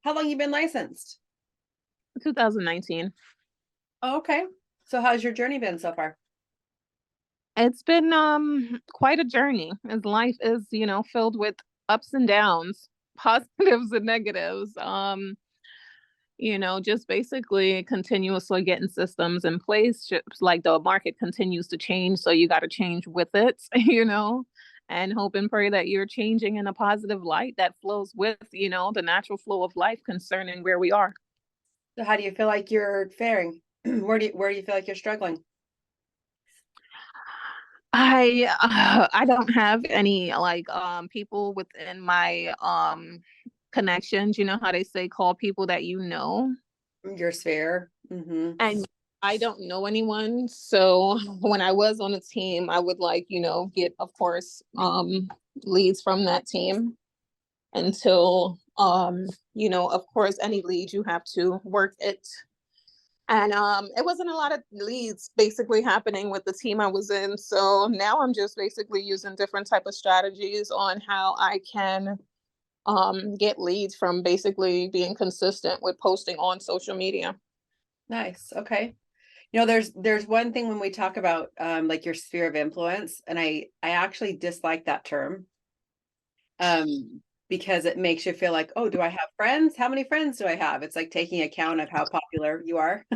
How long you been licensed? 2019. Oh, okay. So how's your journey been so far? It's been quite a journey, as life is, filled with ups and downs, positives and negatives. Just basically continuously getting systems in place, just like the market continues to change, so you got to change with it, and hope and pray that you're changing in a positive light that flows with, the natural flow of life concerning where we are. So how do you feel like you're faring? Where do you feel like you're struggling? I don't have any like people within my connections. You know how they say call people that you know, Your sphere. Mm-hmm. and I don't know anyone. So when I was on a team, I would like, get of course leads from that team until of course any lead you have to work it. And it wasn't a lot of leads basically happening with the team I was in. So now I'm just basically using different type of strategies on how I can get leads from basically being consistent with posting on social media. Nice. Okay. There's one thing when we talk about like your sphere of influence, and I actually dislike that term because it makes you feel like, oh, do I have friends? How many friends do I have? It's like taking account of how popular you are.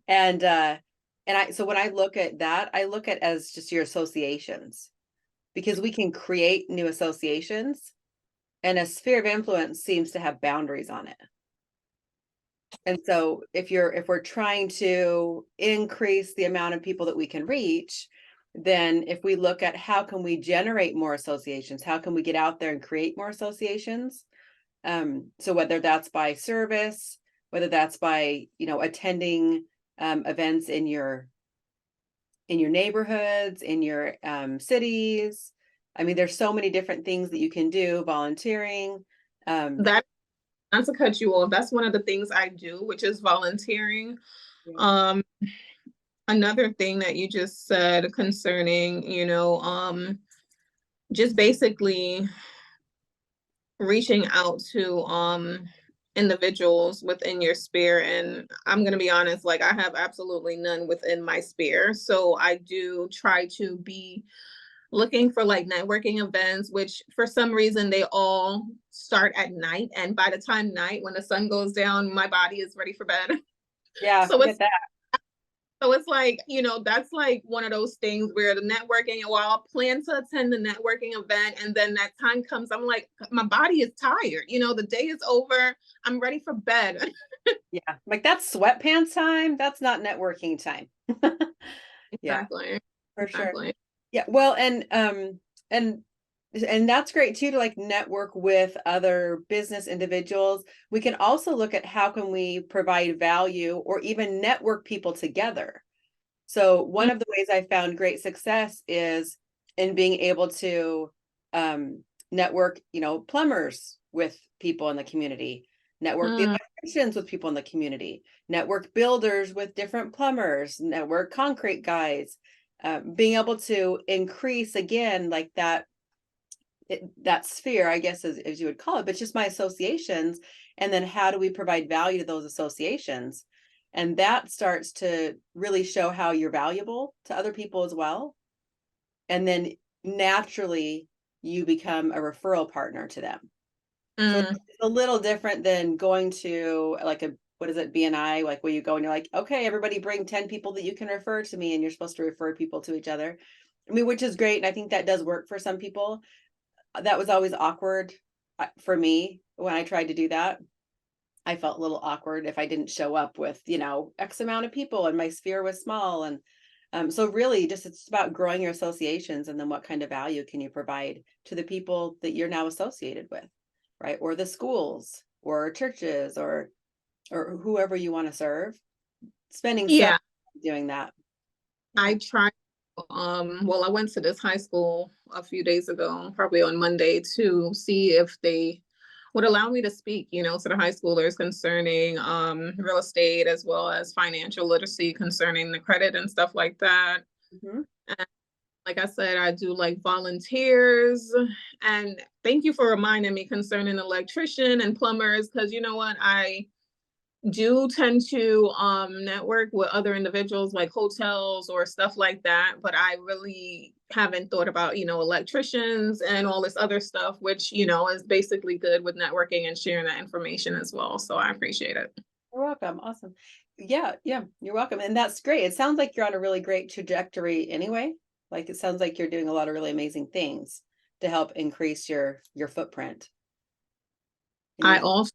And so when I look at that, I look at as just your associations, because we can create new associations, and a sphere of influence seems to have boundaries on it. And so if we're trying to increase the amount of people that we can reach, then if we look at how can we generate more associations, how can we get out there and create more associations? So whether that's by service, whether that's by, attending events in your neighborhoods, in your cities. I mean, there's so many different things that you can do, volunteering. Um, That Not to cut you off, that's one of the things I do, which is volunteering. yeah. Um, Another thing that you just said concerning, just basically reaching out to individuals within your sphere. And I'm going to be honest, like I have absolutely none within my sphere, so I do try to be looking for like networking events, which for some reason they all start at night, and by the time night, when the sun goes down, my body is ready for bed. Yeah, so I it's get that. So it's like, that's like one of those things where the networking, and while I plan to attend the networking event, and then that time comes, I'm like, my body is tired. The day is over. I'm ready for bed. Yeah, like that's sweatpants time. That's not networking time. Yeah, Exactly. for sure. Exactly. Yeah, well, and and that's great too, to like network with other business individuals. We can also look at how can we provide value or even network people together. So one of the ways I found great success is in being able to network, plumbers with people in the community, network the Mm-hmm. electricians with people in the community, network builders with different plumbers, network concrete guys, being able to increase again like that sphere, I guess, as you would call it, but just my associations. And then how do we provide value to those associations? And that starts to really show how you're valuable to other people as well. And then naturally, you become a referral partner to them. So it's Mm. a little different than going to like what is it, BNI, like where you go and you're like, okay, everybody bring 10 people that you can refer to me, and you're supposed to refer people to each other. I mean, which is great. And I think that does work for some people. That was always awkward for me when I tried to do that. I felt a little awkward if I didn't show up with, X amount of people and my sphere was small. And so really just it's about growing your associations, and then what kind of value can you provide to the people that you're now associated with, right? Or the schools or churches or whoever you want to serve. Spending some Yeah, time doing that. Yeah. I tried. Well, I went to this high school a few days ago, probably on Monday, to see if they would allow me to speak, to the high schoolers concerning real estate as well as financial literacy concerning the credit and stuff like that. Mhm. And like I said, I do like volunteers, and thank you for reminding me concerning electrician and plumbers, because you know what, I do tend to network with other individuals like hotels or stuff like that, but I really haven't thought about, electricians and all this other stuff, which, is basically good with networking and sharing that information as well. So I appreciate it. You're welcome. Awesome. Yeah, yeah, you're welcome. And that's great. It sounds like you're on a really great trajectory anyway. Like it sounds like you're doing a lot of really amazing things to help increase your footprint in I your also,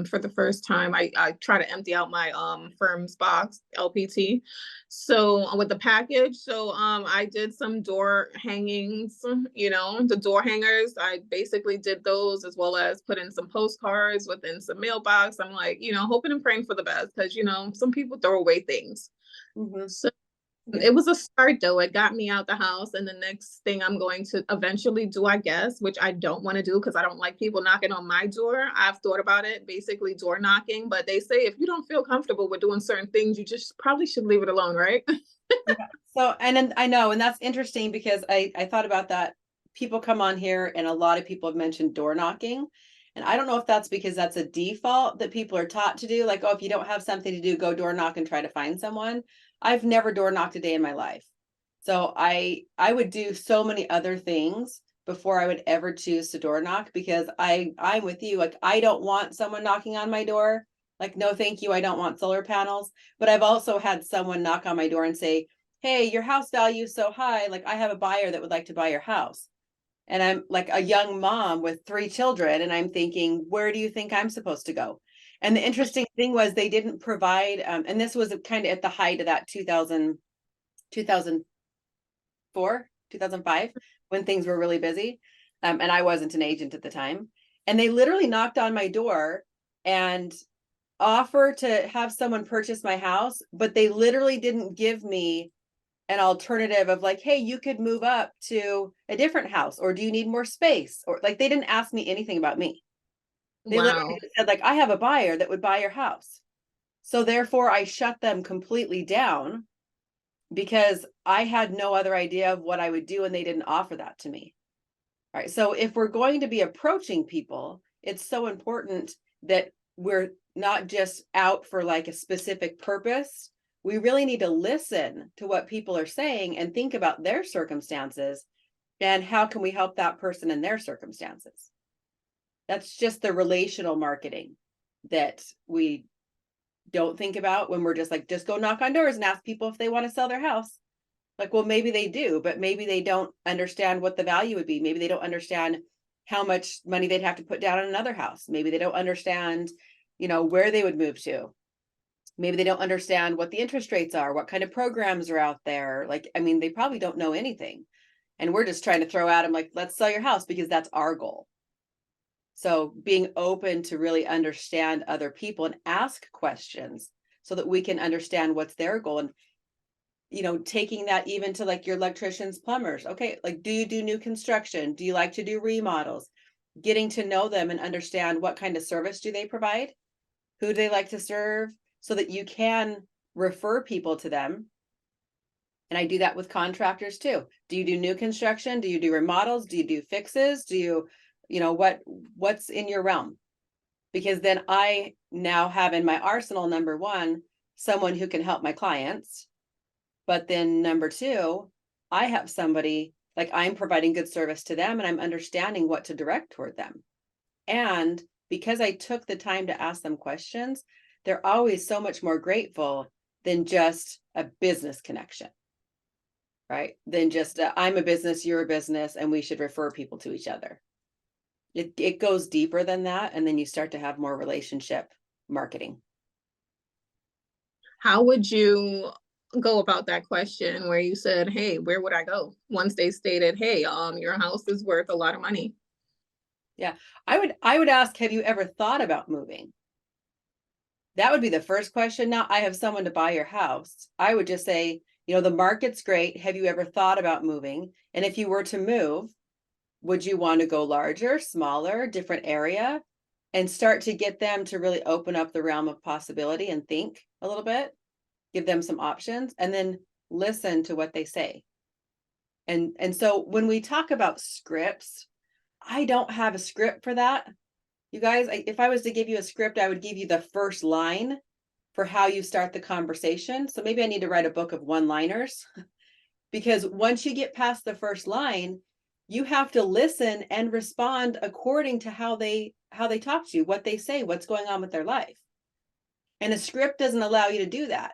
for the first time, I try to empty out my firm's box, LPT. So with the package, so I did some door hangings, the door hangers. I basically did those, as well as put in some postcards within some mailbox. I'm like, hoping and praying for the best, because some people throw away things. Mhm. So Yeah. it was a start though. It got me out the house. And the next thing I'm going to eventually do, I guess, which I don't want to do because I don't like people knocking on my door. I've thought about it, basically door knocking, but they say if you don't feel comfortable with doing certain things, you just probably should leave it alone, right? Yeah. So, and then I know, and that's interesting because I thought about that. People come on here and a lot of people have mentioned door knocking. And I don't know if that's because that's a default that people are taught to do. Like, oh, if you don't have something to do, go door knock and try to find someone. I've never door knocked a day in my life. So I would do so many other things before I would ever choose to door knock because I'm with you. Like I don't want someone knocking on my door. Like, no, thank you. I don't want solar panels. But I've also had someone knock on my door and say, hey, your house value is so high. Like I have a buyer that would like to buy your house. And I'm like a young mom with 3 children. And I'm thinking, where do you think I'm supposed to go? And the interesting thing was they didn't provide, and this was kind of at the height of that 2004, 2005, when things were really busy. And I wasn't an agent at the time. And they literally knocked on my door and offer to have someone purchase my house, but they literally didn't give me an alternative of like, hey, you could move up to a different house, or do you need more space? Or like, they didn't ask me anything about me. They literally Wow. said, like, I have a buyer that would buy your house. So therefore, I shut them completely down because I had no other idea of what I would do, and they didn't offer that to me. All right. So if we're going to be approaching people, it's so important that we're not just out for like a specific purpose. We really need to listen to what people are saying and think about their circumstances and how can we help that person in their circumstances. That's just the relational marketing that we don't think about when we're just like, just go knock on doors and ask people if they want to sell their house. Like, well, maybe they do, but maybe they don't understand what the value would be. Maybe they don't understand how much money they'd have to put down on another house. Maybe they don't understand, where they would move to. Maybe they don't understand what the interest rates are, what kind of programs are out there. Like, I mean, they probably don't know anything. And we're just trying to throw at them like, let's sell your house because that's our goal. So being open to really understand other people and ask questions so that we can understand what's their goal. And taking that even to like your electricians, plumbers. Okay, like, do you do new construction? Do you like to do remodels? Getting to know them and understand what kind of service do they provide? Who do they like to serve? So that you can refer people to them. And I do that with contractors too. Do you do new construction? Do you do remodels? Do you do fixes? Do you, what's in your realm? Because then I now have in my arsenal, number one, someone who can help my clients. But then number two, I have somebody like I'm providing good service to them and I'm understanding what to direct toward them. And because I took the time to ask them questions, they're always so much more grateful than just a business connection, right? Than just I'm a business, you're a business, and we should refer people to each other. It goes deeper than that. And then you start to have more relationship marketing. How would you go about that question where you said, hey, where would I go? Once they stated, hey, your house is worth a lot of money. Yeah. I would ask, have you ever thought about moving? That would be the first question. Now I have someone to buy your house. I would just say, the market's great. Have you ever thought about moving? And if you were to move, would you want to go larger, smaller, different area? And start to get them to really open up the realm of possibility and think a little bit, give them some options, and then listen to what they say. And so when we talk about scripts, I don't have a script for that. You guys, if I was to give you a script, I would give you the first line for how you start the conversation. So maybe I need to write a book of one-liners, because once you get past the first line, you have to listen and respond according to how they talk to you, what they say, what's going on with their life. And a script doesn't allow you to do that.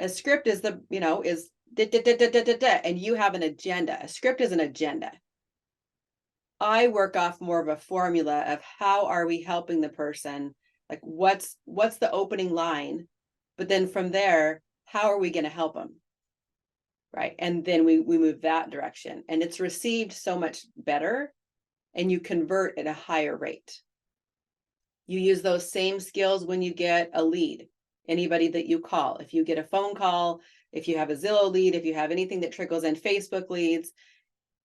A script is is da, da, da, da, da, da, da, and you have an agenda. A script is an agenda. I work off more of a formula of how are we helping the person? Like what's the opening line? But then from there, how are we going to help them? Right. And then we move that direction, and it's received so much better, and you convert at a higher rate. You use those same skills when you get a lead, anybody that you call. If you get a phone call, if you have a Zillow lead, if you have anything that trickles in Facebook leads,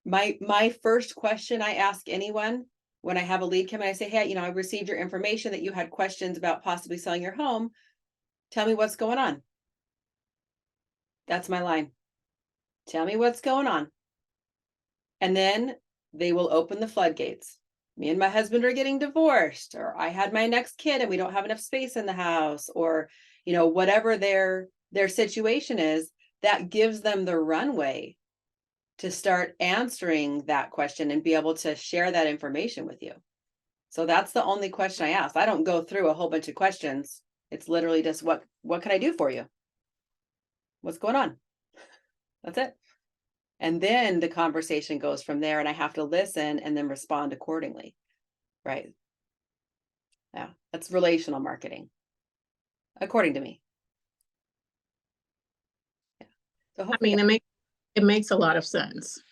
my first question I ask anyone when I have a lead come in, I say, hey, I received your information that you had questions about possibly selling your home. Tell me what's going on. That's my line. Tell me what's going on. And then they will open the floodgates. Me and my husband are getting divorced, or I had my next kid and we don't have enough space in the house, or whatever their situation is, that gives them the runway to start answering that question and be able to share that information with you. So that's the only question I ask. I don't go through a whole bunch of questions. It's literally just what can I do for you? What's going on? That's it. And then the conversation goes from there, and I have to listen and then respond accordingly. Right. Yeah. That's relational marketing, according to me. Yeah. So I hopefully, mean, it makes a lot of sense.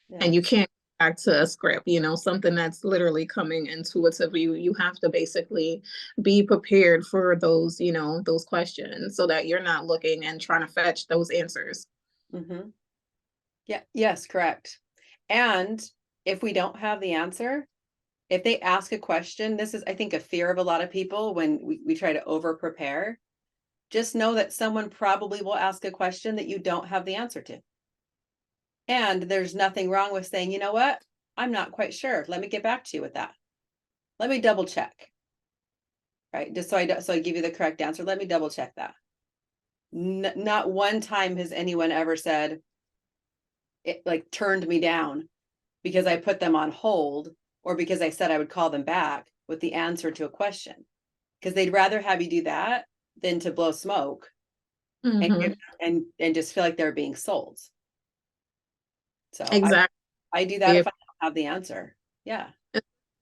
yeah. And you can't go back to a script, something that's literally coming intuitive. You have to basically be prepared for those, those questions so that you're not looking and trying to fetch those answers. Mm-hmm. Yeah. Yes, correct. And if we don't have the answer, if they ask a question, this is, I think, a fear of a lot of people when we try to over prepare. Just know that someone probably will ask a question that you don't have the answer to. And there's nothing wrong with saying, you know what? I'm not quite sure. Let me get back to you with that. Let me double check. Right. Just so I give you the correct answer. Let me double check that. Not one time has anyone ever said it, like, turned me down because I put them on hold, or because I said I would call them back with the answer to a question, because they'd rather have you do that than to blow smoke and Hmm. and just feel like they're being sold. So Exactly. I do that if If, I don't have the answer. Yeah.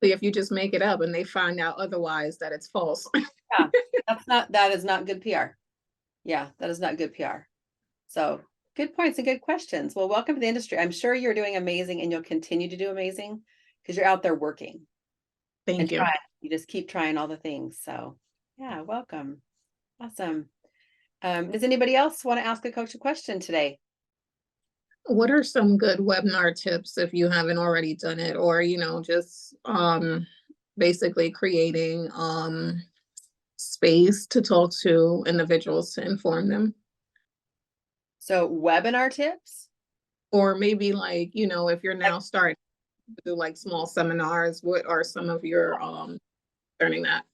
if you just make it up and they find out otherwise that it's false. Yeah. That is not good PR. Yeah, that is not good PR. So good points and good questions. Well, welcome to the industry. I'm sure you're doing amazing, and you'll continue to do amazing because you're out there working and Thank you. trying. You just keep trying all the things. So yeah, welcome. Awesome. Does anybody else want to ask a coach a question today? What are some good webinar tips if you haven't already done it, or just basically creating space to talk to individuals to inform them? So webinar tips? Or maybe like, if you're Like, now starting to do like small seminars, what are some of your learning that?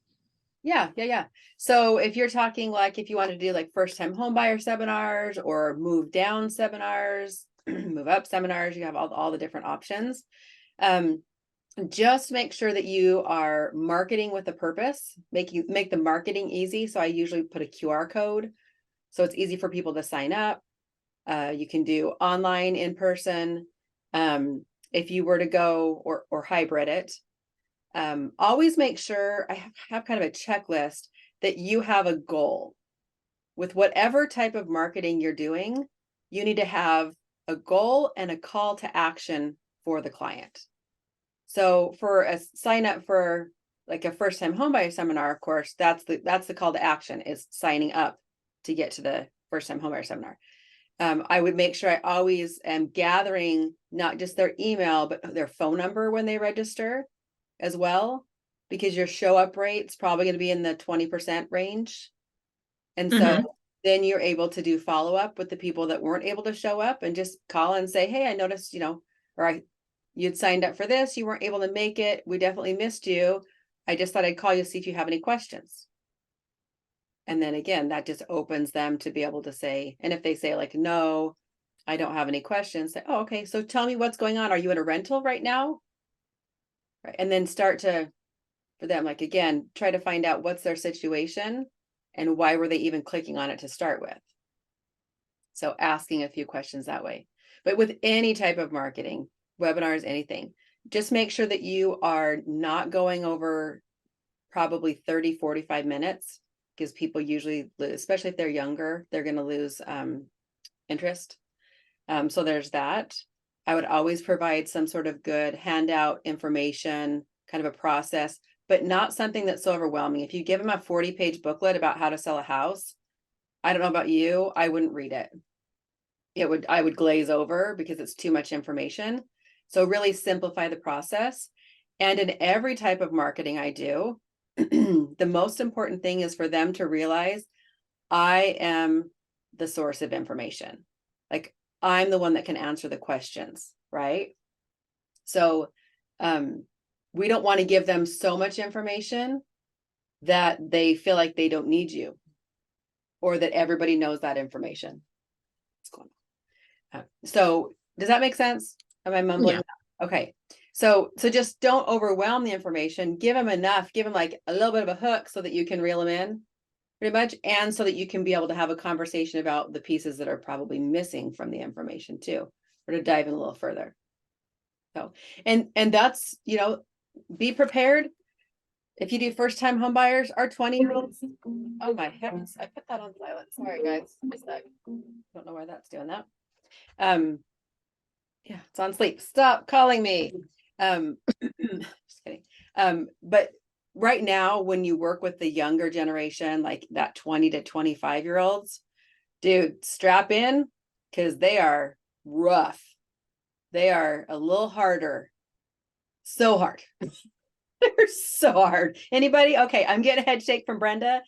yeah. So if you're talking, like, if you want to do like first time home buyer seminars or move down seminars, move up seminars, you have all the different options. Um, just make sure that you are marketing with a purpose, make the marketing easy. So I usually put a QR code so it's easy for people to sign up. You can do online, in person. If you were to go or hybrid it, always make sure I have kind of a checklist that you have a goal with whatever type of marketing you're doing. You need to have a goal and a call to action for the client. So for a sign up for like a first time homebuyer seminar, of course, that's the call to action, is signing up to get to the first time homebuyer seminar. I would make sure I always am gathering not just their email, but their phone number when they register as well, because your show up rate is probably going to be in the 20% range. And so Hmm. then you're able to do follow up with the people that weren't able to show up, and just call and say, hey, I noticed, or you'd signed up for this, you weren't able to make it. We definitely missed you. I just thought I'd call you to see if you have any questions. And then again, that just opens them to be able to say, and if they say like, no, I don't have any questions, say, oh, okay, so tell me what's going on. Are you in a rental right now? Right. And then start to, for them, like, again, try to find out what's their situation and why were they even clicking on it to start with. So asking a few questions that way. But with any type of marketing, webinars, anything, just make sure that you are not going over probably 30, 45 minutes, because people usually, especially if they're younger, they're going to lose interest. So there's that. I would always provide some sort of good handout information, kind of a process, but not something that's so overwhelming. If you give them a 40-page booklet about how to sell a house, I don't know about you, I wouldn't read it. I would glaze over because it's too much information. So really simplify the process. And in every type of marketing I do, the most important thing is for them to realize I am the source of information. Like, I'm the one that can answer the questions, right? So we don't want to give them so much information that they feel like they don't need you, or that everybody knows that information. What's going on? So does that make sense? Am I mumbling? Yeah. Okay. So just don't overwhelm the information. Give them enough. Give them like a little bit of a hook so that you can reel them in, pretty much, and so that you can be able to have a conversation about the pieces that are probably missing from the information too, or to dive in a little further. So, and that's, be prepared. If you do first time home buyers, our 20-year-olds, oh my heavens, I put that on silent. Sorry guys, don't know why that's doing that. Yeah, it's on sleep. Stop calling me. Just kidding. But right now, when you work with the younger generation, like that 20 to 25-year-olds, dude, strap in, because they are rough. They are a little harder. So hard. They're so hard. Anybody? Okay, I'm getting a head shake from Brenda.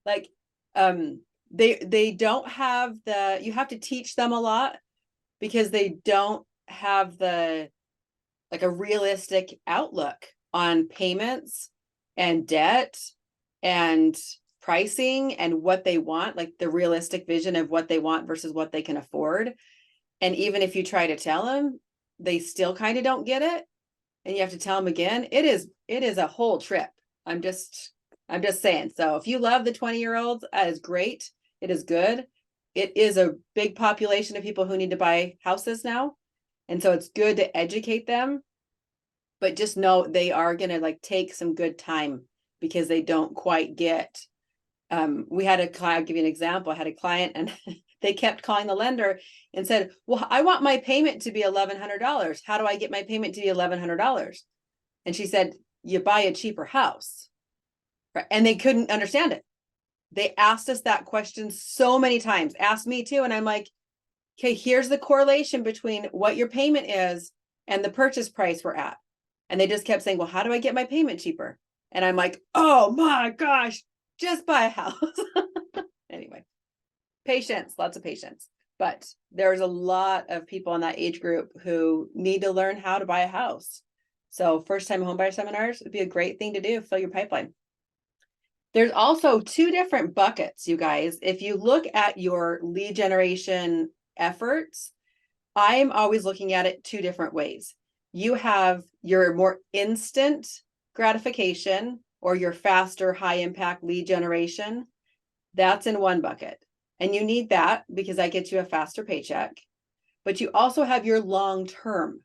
Like, they don't have you have to teach them a lot, because they don't have like a realistic outlook on payments and debt and pricing and what they want, like the realistic vision of what they want versus what they can afford. And even if you try to tell them, they still kind of don't get it. And you have to tell them again. It is a whole trip. I'm just saying. So if you love the 20-year-olds, that is great. It is good. It is a big population of people who need to buy houses now. And so it's good to educate them, but just know they are going to like take some good time, because they don't quite get, we had a client, I'll give you an example. I had a client and they kept calling the lender and said, well, I want my payment to be $1,100. How do I get my payment to be $1,100? And she said, you buy a cheaper house. Right? And they couldn't understand it. They asked us that question so many times, asked me too. And I'm like, okay, here's the correlation between what your payment is and the purchase price we're at. And they just kept saying, well, how do I get my payment cheaper? And I'm like, oh my gosh, just buy a house. Anyway, patience, lots of patience. But there's a lot of people in that age group who need to learn how to buy a house. So first time homebuyer seminars would be a great thing to do, fill your pipeline. There's also two different buckets, you guys. If you look at your lead generation efforts, I'm always looking at it two different ways. You have your more instant gratification, or your faster high impact lead generation. That's in one bucket. And you need that because that gets you a faster paycheck. But you also have your long term.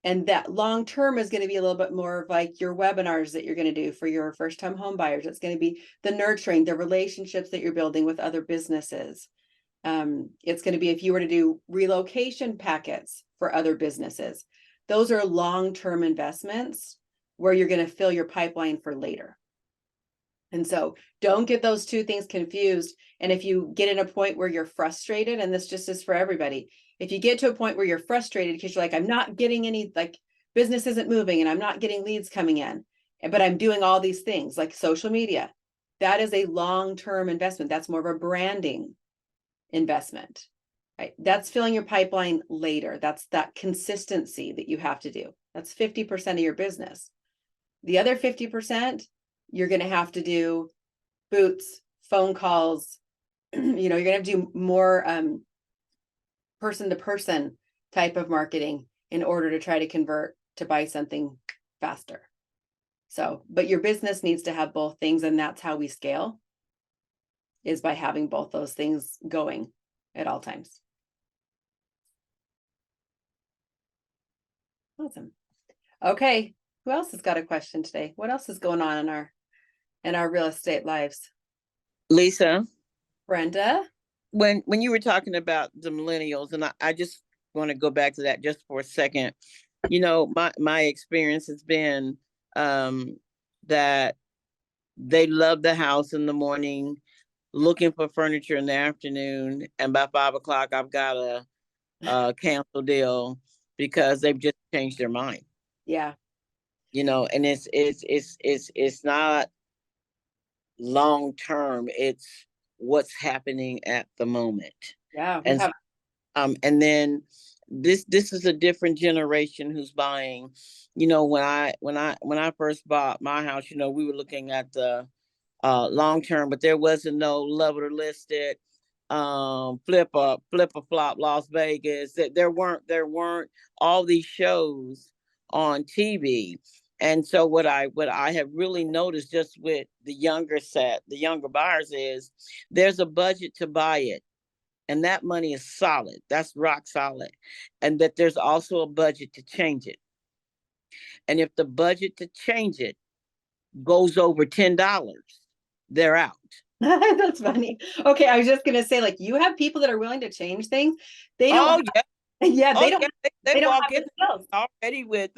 And that long term is going to be a little bit more of like your webinars that you're going to do for your first time home buyers. It's going to be the nurturing, the relationships that you're building with other businesses. It's going to be if you were to do relocation packets for other businesses. Those are long-term investments where you're going to fill your pipeline for later. And so don't get those two things confused. And if you get in a point where you're frustrated, and this just is for everybody, if you get to a point where you're frustrated because you're like, I'm not getting any, like business isn't moving and I'm not getting leads coming in, but I'm doing all these things like social media, that is a long-term investment. That's more of a branding investment. Right? That's filling your pipeline later. That's that consistency that you have to do. That's 50% of your business. The other 50%, you're going to have to do boots, phone calls. You're going to have to do more person to person type of marketing in order to try to convert to buy something faster. So, but your business needs to have both things, and that's how we scale, is by having both those things going at all times. Awesome. Okay. Who else has got a question today? What else is going on in our real estate lives? Lisa, Brenda? when you were talking about the millennials, and I just want to go back to that just for a second. My experience has been that they love the house in the morning, looking for furniture in the afternoon, and by 5 o'clock, I've got a cancel deal because they've just changed their mind. Yeah. And it's not long term. It's what's happening at the moment. Yeah. We And have. and then this is a different generation who's buying. When I first bought my house, we were looking at the long term, but there wasn't no love it or list it, flip a flop Las Vegas. That there weren't all these shows on TV. And so what I have really noticed just with the younger buyers, is there's a budget to buy it, and that money is solid. That's rock solid. And that there's also a budget to change it. And if the budget to change it goes over $10, they're out. That's funny. Okay, I was just gonna say, like, you have people that are willing to change things. They don't Oh have, yeah. yeah, Oh yeah. They they don't walk have in the skills. already with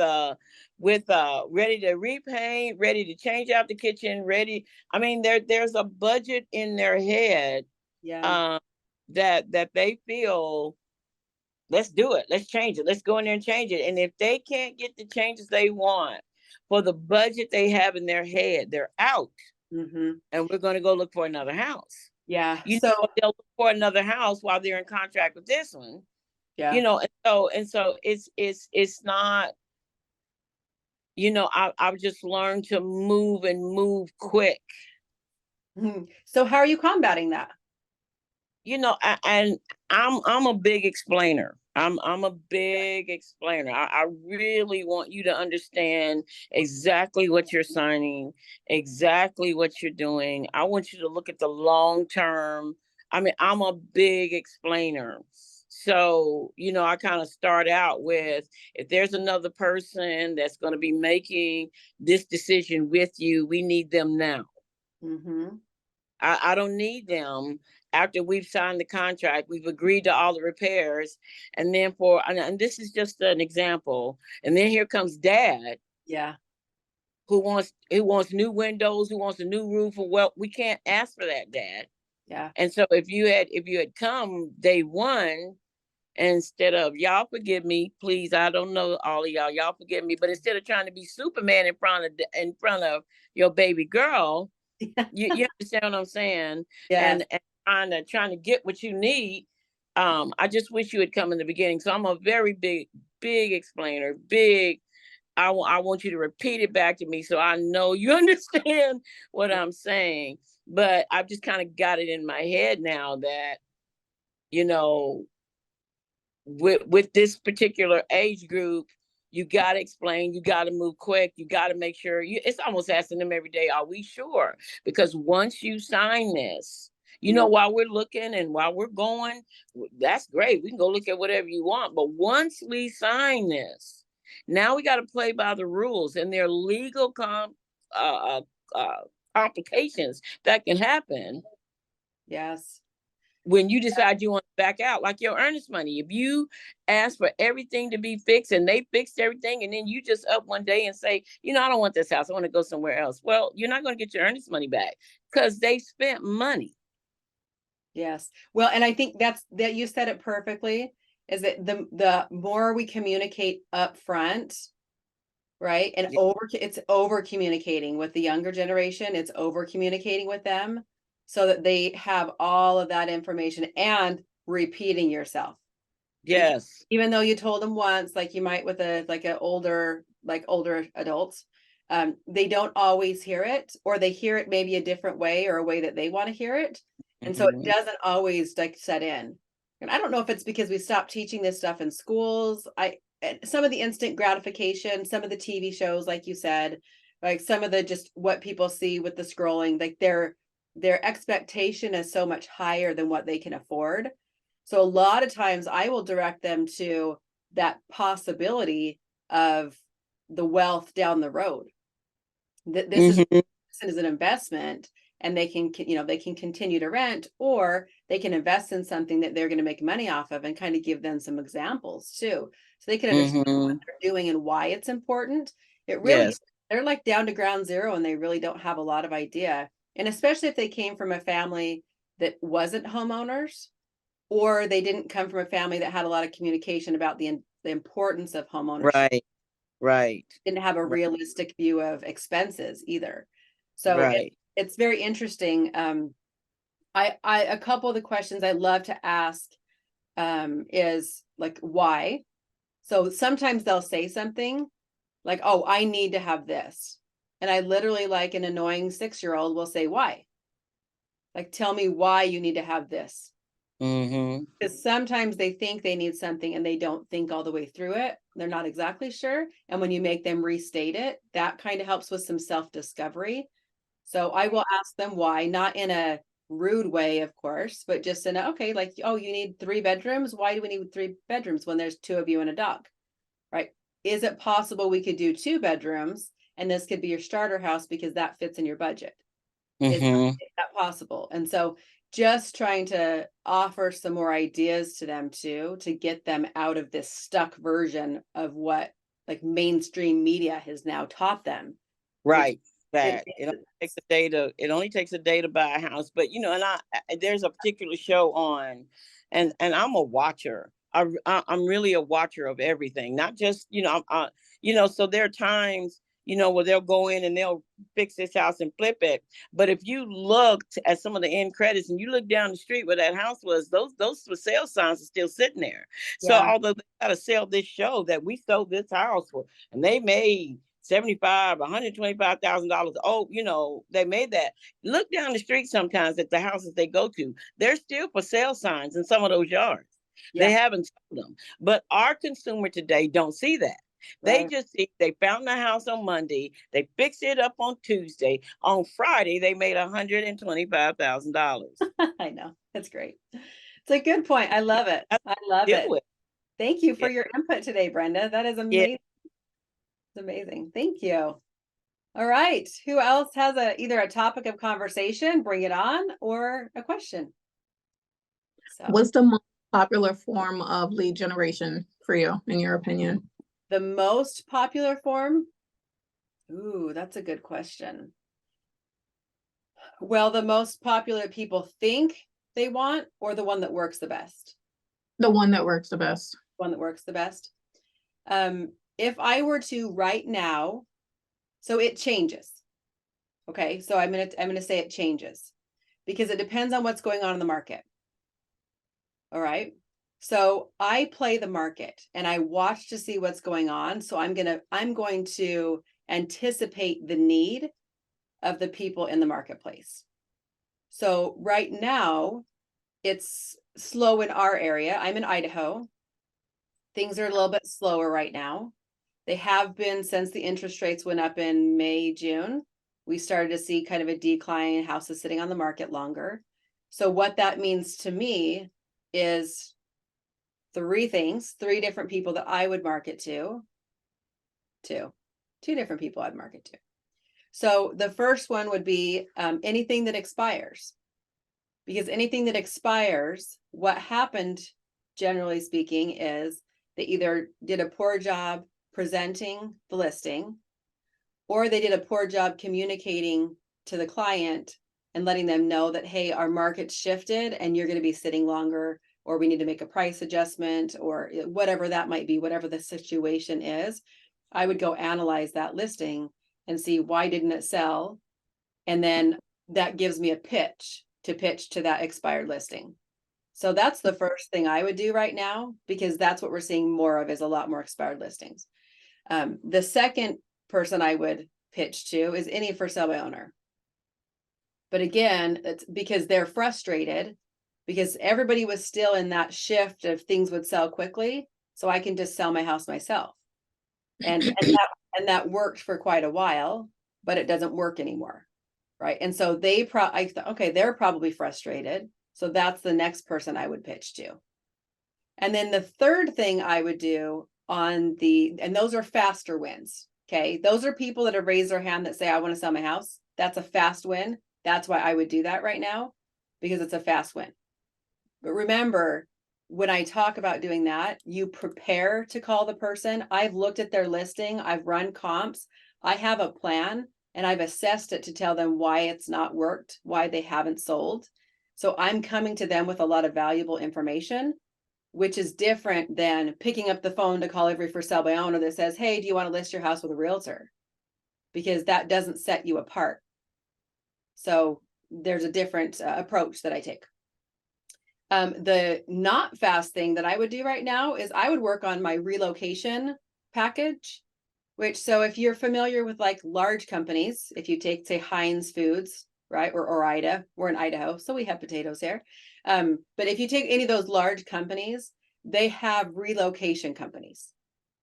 ready to repaint, ready to change out the kitchen, ready. I mean, there's a budget in their head, Yeah. um that they feel, let's do it. Let's change it. Let's go in there and change it. And if they can't get the changes they want for the budget they have in their head, they're out. Mm-hmm. And we're going to go look for another house. Yeah. So They'll look for another house while they're in contract with this one. yeah. And so it's not. I've just learned to move and move quick. Mhm. So how are you combating that? And I'm a big explainer. I'm a big explainer. I really want you to understand exactly what you're signing, exactly what you're doing. I want you to look at the long term. I mean, I'm a big explainer. So, I kind of start out with, if there's another person that's going to be making this decision with you, we need them now. Mm-hmm. I don't need them after we've signed the contract, we've agreed to all the repairs, and then and this is just an example. And then here comes dad, Yeah. who wants new windows, who wants a new roof, and well, we can't ask for that, dad. Yeah. And so if you had come day one, instead of, y'all forgive me, please, I don't know all of y'all forgive me, but instead of trying to be Superman in front of your baby girl, you understand what I'm saying? Yes. And trying to get what you need. I just wish you had come in the beginning. So I'm a very big explainer. I want you to repeat it back to me so I know you understand what I'm saying. But I've just kind of got it in my head now that, you know, with this particular age group, you got to explain, you got to move quick, you got to make sure it's almost asking them every day, are we sure? Because once you sign this, while we're looking and while we're going, that's great, we can go look at whatever you want, but once we sign this, now we got to play by the rules, and there are legal uh, uh, complications that can happen Yes. when you decide you want to back out, like your earnest money. If you ask for everything to be fixed and they fixed everything, and then you just up one day and say, I don't want this house, I want to go somewhere else. Well, you're not going to get your earnest money back because they spent money. Yes. Well, and I think that you said it perfectly, is that the more we communicate up front, right? And Yeah. it's over communicating with the younger generation, it's over communicating with them so that they have all of that information. And repeating yourself. Yes. Even though you told them once, like you might with older adults, they don't always hear it, or they hear it maybe a different way or a way that they want to hear it. And so it doesn't always like set in. And I don't know if it's because we stopped teaching this stuff in schools. Some of the instant gratification, some of the TV shows, like you said, like some of the just what people see with the scrolling, like their expectation is so much higher than what they can afford. So a lot of times I will direct them to that possibility of the wealth down the road. This is an investment, and they can, they can continue to rent, or they can invest in something that they're going to make money off of, and kind of give them some examples too, so they can understand what they're doing and why it's important. It really, Yes. they're like down to ground zero, and they really don't have a lot of idea. And especially if they came from a family that wasn't homeowners, or they didn't come from a family that had a lot of communication about the importance of homeownership. Right. Right. Didn't have a Right. realistic view of expenses either. So Right. it's very interesting. A couple of the questions I love to ask is like, why? So sometimes they'll say something like, oh, I need to have this. And I literally, like an annoying 6-year-old, will say, why? Like, tell me why you need to have this. Because sometimes they think they need something and they don't think all the way through it. They're not exactly sure. And when you make them restate it, that kind of helps with some self-discovery. So I will ask them why, not in a rude way, of course, but just in a, okay, like, oh, you need 3 bedrooms. Why do we need 3 bedrooms when there's 2 of you and a dog? Right? Is it possible we could do 2 bedrooms and this could be your starter house because that fits in your budget? Is that possible? And so just trying to offer some more ideas to them too, to get them out of this stuck version of what like mainstream media has now taught them. Right. It That it only takes a day to buy a house. But and there's a particular show on, and I'm a watcher. I'm really a watcher of everything, not just so there are times where they'll go in and they'll fix this house and flip it. But if you looked at some of the end credits and you look down the street where that house was, those for sale signs are still sitting there. So Yeah. although they got to sell this show that we sold this house for, and they made $125,000. Oh, they made that. Look down the street sometimes at the houses they go to. There's still for sale signs in some of those yards. Yeah. They haven't sold them. But our consumer today don't see that. They Right. just see they found the house on Monday, they fixed it up on Tuesday. On Friday, they made $125,000. I know. That's great. It's a good point. I love it. I love it. Do it. Thank you for Yeah. your input today, Brenda. That is Yeah. amazing. It's amazing. Thank you. All right. Who else has either a topic of conversation, bring it on, or a question? So What's the most popular form of lead generation for you, in your opinion? the most popular form? Ooh, that's a good question. Well, the most popular people think they want, or the one that works the best? The one that works the best. One that works the best. If I were to right now, so it changes. Okay, so I'm gonna say it changes because it depends on what's going on in the market. All right. So I play the market and I watch to see what's going on. So I'm going to anticipate the need of the people in the marketplace. So right now it's slow in our area. I'm in Idaho. Things are a little bit slower right now. They have been since the interest rates went up in May, June. We started to see kind of a decline in houses sitting on the market longer. So what that means to me is 3 things, 3 different people that I would market to. Two different people I'd market to. So the first one would be anything that expires. Because anything that expires, what happened, generally speaking, is they either did a poor job presenting the listing, or they did a poor job communicating to the client and letting them know that, hey, our market's shifted and you're going to be sitting longer, or we need to make a price adjustment, or whatever that might be, whatever the situation is. I would go analyze that listing and see why didn't it sell, and then that gives me a pitch to that expired listing. So that's the first thing I would do right now, because that's what we're seeing more of, is a lot more expired listings. The second person I would pitch to is any for sale by owner. But again, it's because they're frustrated, because everybody was still in that shift of things would sell quickly. So I can just sell my house myself. And that worked for quite a while, but it doesn't work anymore. Right. And so I thought, okay, they're probably frustrated. So that's the next person I would pitch to. And then the third thing I would do and those are faster wins. Okay. Those are people that have raised their hand that say, I want to sell my house. That's a fast win. That's why I would do that right now, because it's a fast win. But remember, when I talk about doing that, you prepare to call the person. I've looked at their listing, I've run comps, I have a plan, and I've assessed it to tell them why it's not worked, why they haven't sold. So I'm coming to them with a lot of valuable information, which is different than picking up the phone to call every for sale by owner that says, hey, do you want to list your house with a realtor? Because that doesn't set you apart. So there's a different approach that I take. The not fast thing that I would do right now is I would work on my relocation package, so if you're familiar with like large companies, if you take, say, Heinz Foods, right, or Ida, we're in Idaho, so we have potatoes here. But if you take any of those large companies, they have relocation companies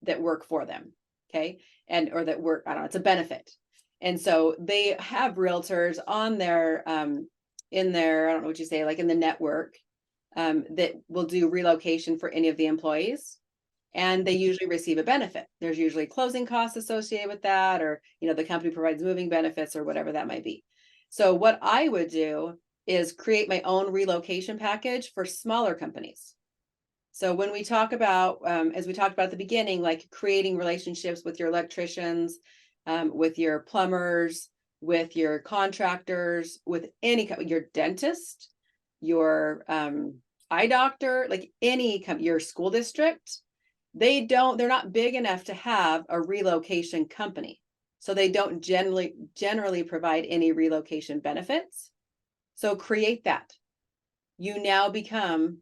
that work for them, okay, or that work, I don't know, it's a benefit. And so they have realtors on their, in their, I don't know what you say, like in the network, that will do relocation for any of the employees, and they usually receive a benefit. There's usually closing costs associated with that, or the company provides moving benefits or whatever that might be. So what I would do is create my own relocation package for smaller companies. So when we talk about, as we talked about at the beginning, like creating relationships with your electricians, with your plumbers, with your contractors, with your dentist, your eye doctor, like your school district, they're not big enough to have a relocation company. So they don't generally provide any relocation benefits. So create that. You now become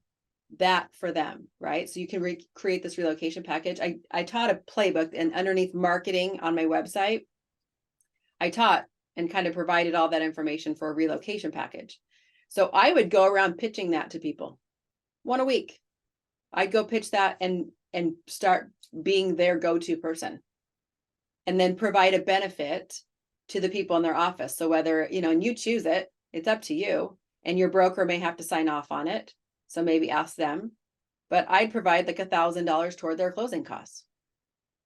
that for them, right? So you can create this relocation package. I taught a playbook, and underneath marketing on my website, I taught and kind of provided all that information for a relocation package. So I would go around pitching that to people, one a week. I'd go pitch that and start being their go-to person, and then provide a benefit to the people in their office. So whether, and you choose it, it's up to you, and your broker may have to sign off on it. So maybe ask them, but I'd provide like $1,000 toward their closing costs.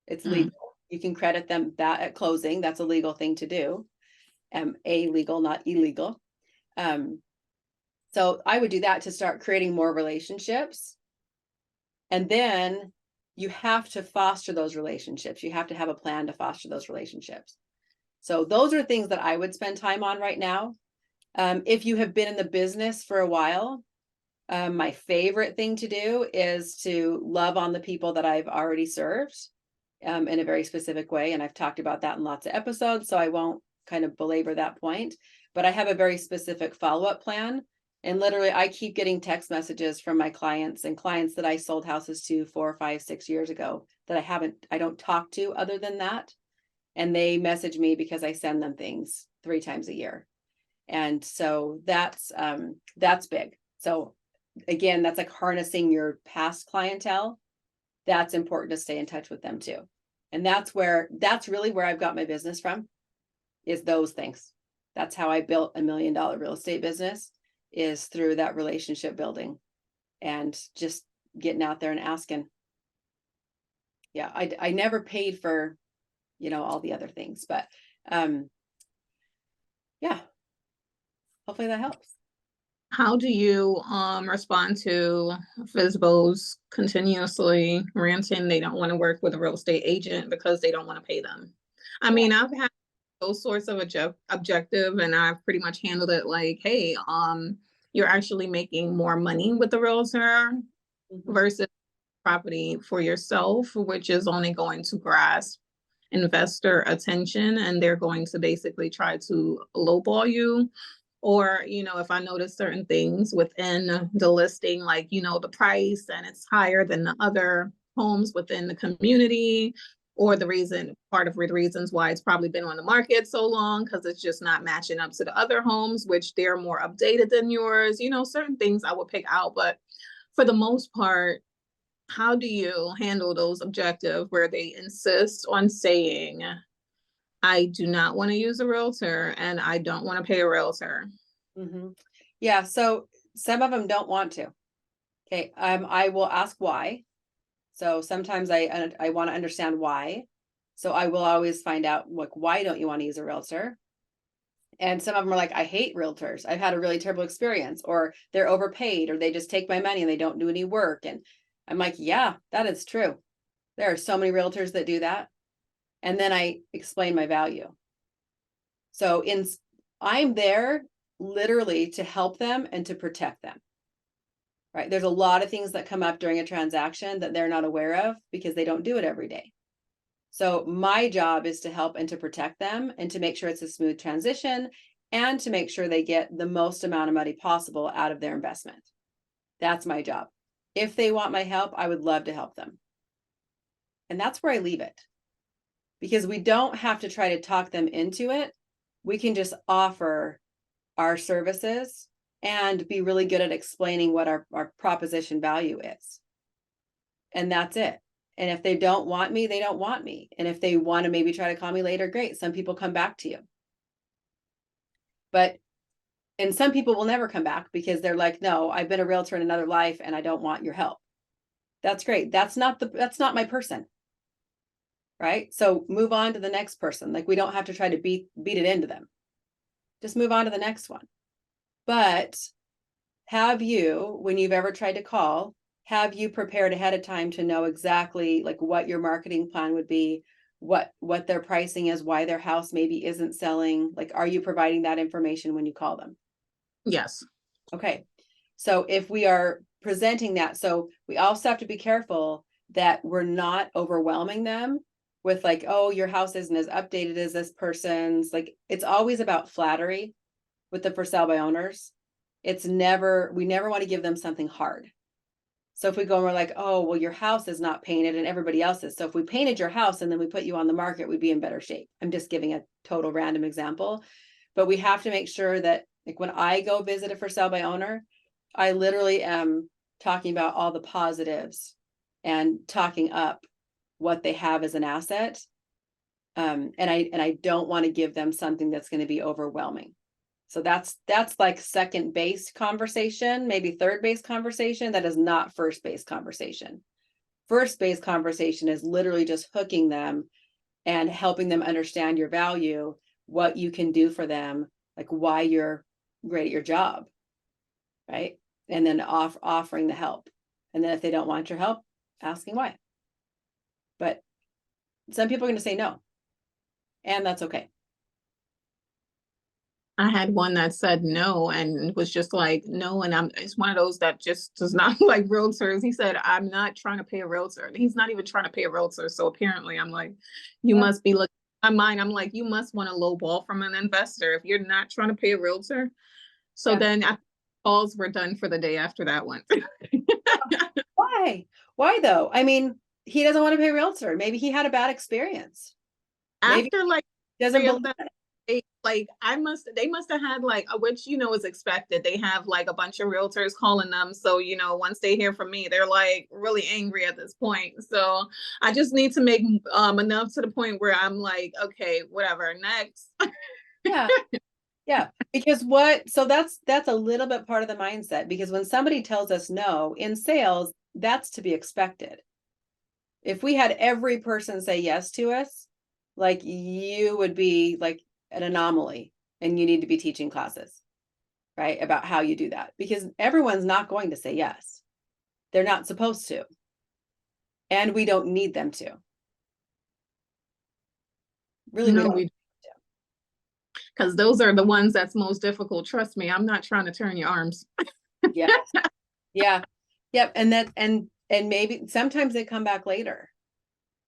It's legal. You can credit them that at closing. That's a legal thing to do. Legal, not illegal. So I would do that to start creating more relationships. And then you have to foster those relationships. You have to have a plan to foster those relationships. So those are things that I would spend time on right now. If you have been in the business for a while, my favorite thing to do is to love on the people that I've already served in a very specific way. And I've talked about that in lots of episodes, so I won't kind of belabor that point. But I have a very specific follow-up plan. And literally, I keep getting text messages from my clients and clients that I sold houses to 4, 5, 6 years ago that I don't talk to other than that. And they message me because I send them things 3 times a year. And so that's big. So again, that's like harnessing your past clientele. That's important to stay in touch with them too. And that's really where I've got my business from, is those things. That's how I built $1 million real estate business, is through that relationship building and just getting out there and asking. Yeah, I never paid for, all the other things, but yeah, hopefully that helps. How do you respond to FSBOs continuously ranting they don't want to work with a real estate agent because they don't want to pay them? I mean, I've had those sorts of objective, and I've pretty much handled it like, hey, you're actually making more money with the realtor versus property for yourself, which is only going to grasp investor attention, and they're going to basically try to lowball you. Or, you know, if I notice certain things within the listing, like, you know, the price and it's higher than the other homes within the community, or the reason, part of the reasons why it's probably been on the market so long, because it's just not matching up to the other homes, which they're more updated than yours, you know, certain things I would pick out. But for the most part, how do you handle those objectives where they insist on saying, I do not want to use a realtor and I don't want to pay a realtor? Yeah, so some of them don't want to. Okay, I will ask why. So sometimes I want to understand why. So I will always find out, like, why don't you want to use a realtor? And some of them are like, I hate realtors. I've had a really terrible experience, or they're overpaid, or they just take my money and they don't do any work. And I'm like, yeah, that is true. There are so many realtors that do that. And then I explain my value. So I'm there literally to help them and to protect them. Right? There's a lot of things that come up during a transaction that they're not aware of because they don't do it every day. So my job is to help and to protect them and to make sure it's a smooth transition and to make sure they get the most amount of money possible out of their investment. That's my job. If they want my help, I would love to help them. And that's where I leave it, because we don't have to try to talk them into it. We can just offer our services and be really good at explaining what our proposition value is. And that's it. And if they don't want me, they don't want me. And if they want to maybe try to call me later, great. Some people come back to you. And some people will never come back because they're like, no, I've been a realtor in another life and I don't want your help. That's great. That's not my person. Right? So move on to the next person. Like, we don't have to try to beat it into them. Just move on to the next one. But have you, when you've ever tried to call, have you prepared ahead of time to know exactly like what your marketing plan would be, what their pricing is, why their house maybe isn't selling? Like, are you providing that information when you call them? Yes. Okay. So if we are presenting that, so we also have to be careful that we're not overwhelming them with like, oh, your house isn't as updated as this person's. Like, it's always about flattery with the for sale by owners. We never want to give them something hard. So if we go and we're like, oh, well, your house is not painted and everybody else is. So if we painted your house and then we put you on the market, we'd be in better shape. I'm just giving a total random example. But we have to make sure that, like, when I go visit a for sale by owner, I literally am talking about all the positives and talking up what they have as an asset. And I don't want to give them something that's going to be overwhelming. So that's like second base conversation, maybe third base conversation. That is not first base conversation. First base conversation is literally just hooking them and helping them understand your value, what you can do for them, like why you're great at your job, right? And then offering the help. And then if they don't want your help, asking why. But some people are going to say no, and that's okay. I had one that said no and was just like, no. And it's one of those that just does not like realtors. He said, I'm not trying to pay a realtor. And he's not even trying to pay a realtor. So apparently I'm like, you must be looking at my mind. I'm like, you must want a low ball from an investor if you're not trying to pay a realtor. So then calls were done for the day after that one. Why? Why though? I mean, he doesn't want to pay a realtor. Maybe he had a bad experience. Maybe After like doesn't believe it. They must have had like, which, you know, is expected. They have like a bunch of realtors calling them. So, you know, once they hear from me, they're like really angry at this point. So I just need to make enough to the point where I'm like, okay, whatever, next. Yeah. Yeah. Because so that's a little bit part of the mindset, because when somebody tells us no in sales, that's to be expected. If we had every person say yes to us, like, you would be like an anomaly and you need to be teaching classes, right? About how you do that, because everyone's not going to say yes. They're not supposed to. And we don't need them to. Really, No, we don't. Because those are the ones that's most difficult. Trust me, I'm not trying to turn your arms. Yeah. Yeah. Yep. And maybe sometimes they come back later.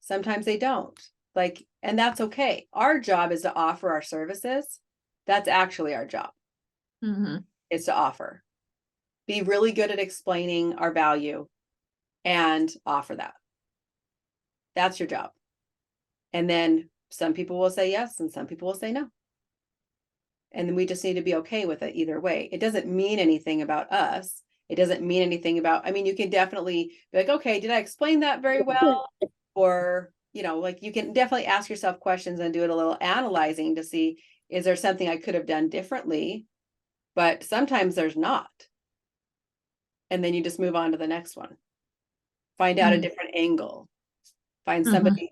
Sometimes they don't. Like, and that's okay. Our job is to offer our services. That's actually our job. is to offer. Be really good at explaining our value and offer that. That's your job. And then some people will say yes and some people will say no. And then we just need to be okay with it either way. It doesn't mean anything about us. It doesn't mean anything about, I mean, you can definitely be like, okay, did I explain that very well? Or, you know, like you can definitely ask yourself questions and do it a little analyzing to see, is there something I could have done differently? But sometimes there's not. And then you just move on to the next one. Find out a different angle. Find somebody.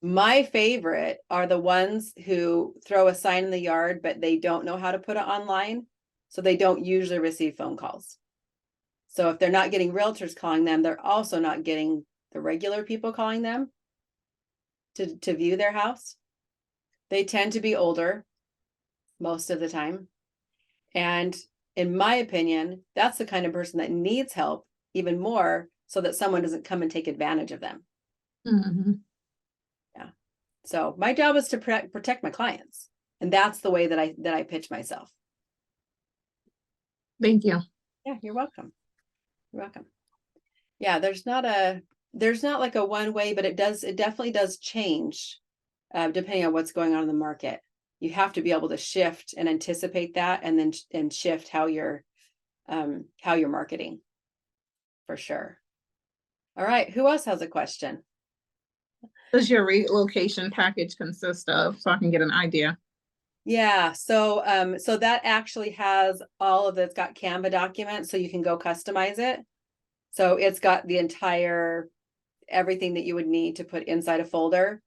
My favorite are the ones who throw a sign in the yard, but they don't know how to put it online. So they don't usually receive phone calls. So if they're not getting realtors calling them, they're also not getting the regular people calling them to view their house. They tend to be older most of the time. And in my opinion, that's the kind of person that needs help even more so that someone doesn't come and take advantage of them. Yeah. So my job is to protect my clients. And that's the way that I pitch myself. Thank you. Yeah, you're welcome. You're welcome. Yeah, there's not like a one way, but it definitely does change depending on what's going on in the market. You have to be able to shift and anticipate that and then shift how you're marketing for sure. All right, who else has a question? Does your relocation package consist of, so I can get an idea? Yeah, so that actually has all of it's got Canva documents, so you can go customize it. So it's got the entire everything that you would need to put inside a folder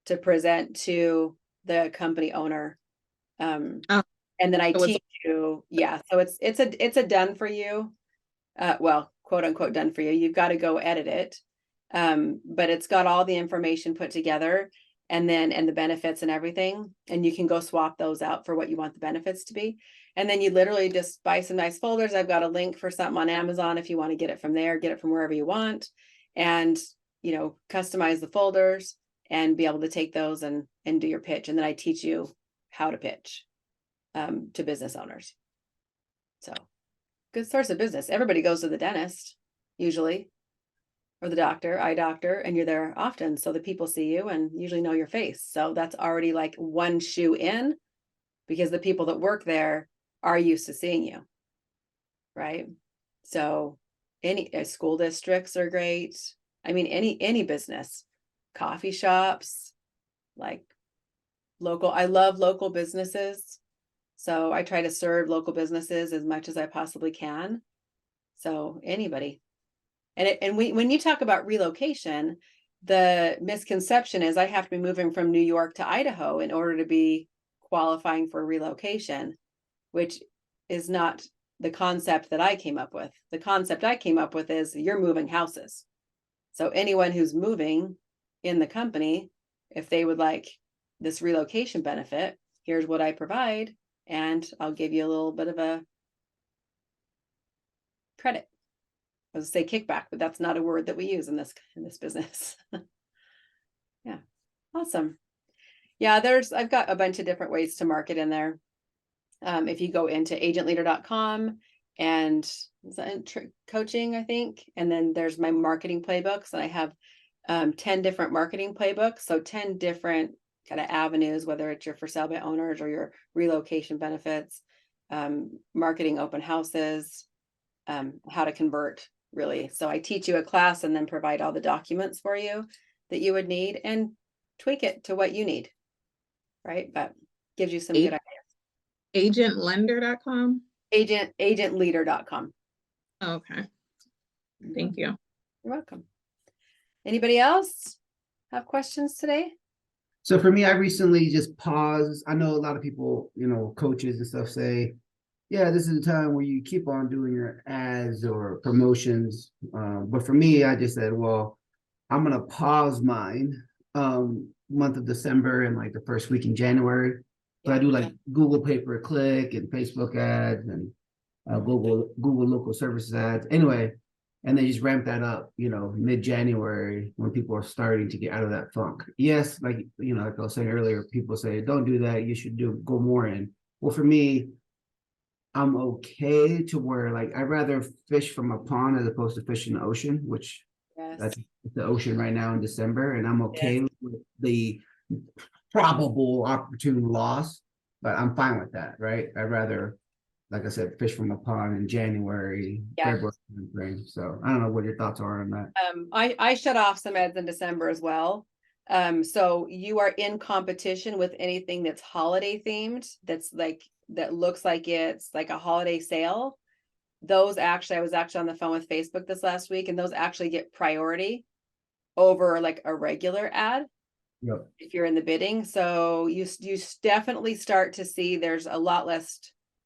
to present to the company owner. And then I teach you, yeah. So it's a done for you. Well, quote unquote done for you. You've got to go edit it. But it's got all the information put together and the benefits and everything. And you can go swap those out for what you want the benefits to be. And then you literally just buy some nice folders. I've got a link for something on Amazon if you want to get it from there, get it from wherever you want, and customize the folders and be able to take those and do your pitch. And then I teach you how to pitch to business owners. So good source of business. Everybody goes to the dentist usually, or the doctor, eye doctor, and you're there often. So the people see you and usually know your face. So that's already like one shoe in, because the people that work there are used to seeing you. Right. So any school districts are great. I mean, any business, coffee shops, like local, I love local businesses. So I try to serve local businesses as much as I possibly can. So anybody. And when you talk about relocation, the misconception is I have to be moving from New York to Idaho in order to be qualifying for relocation, which is not the concept that I came up with. The concept I came up with is you're moving houses. So anyone who's moving in the company, if they would like this relocation benefit, here's what I provide, and I'll give you a little bit of a credit. I was say kickback, but that's not a word that we use in this business. Yeah, awesome. Yeah, I've got a bunch of different ways to market in there. If you go into agentleader.com and coaching, I think, and then there's my marketing playbooks, and I have 10 different marketing playbooks. So 10 different kind of avenues, whether it's your for sale by owners or your relocation benefits, marketing open houses, how to convert really. So I teach you a class and then provide all the documents for you that you would need and tweak it to what you need. Right. But gives you some good ideas. Agentlender.com? Agentleader.com. Okay. Thank you. You're welcome. Anybody else have questions today? So for me, I recently just paused. I know a lot of people, coaches and stuff say, yeah, this is the time where you keep on doing your ads or promotions. But for me, I just said, well, I'm going to pause mine month of December and like the first week in January. So I do like Google pay-per-click and Facebook ads and Google local services ads. Anyway, and they just ramp that up, mid-January when people are starting to get out of that funk. Yes, like I was saying earlier, people say, don't do that. You should go more in. Well, for me, I'm okay to where like I'd rather fish from a pond as opposed to fish in the ocean, which Yes. that's the ocean right now in December, and I'm okay Yes. with the probable opportune loss, but I'm fine with that, right? I'd rather, like I said, fish from a pond in January, Yeah. February, spring. So I don't know what your thoughts are on that. I shut off some ads in December as well. So you are in competition with anything that's holiday themed, that's like, that looks like it's like a holiday sale. Those actually, I was actually on the phone with Facebook this last week, and those actually get priority over like a regular ad Yep. if you're in the bidding. So you definitely start to see there's a lot less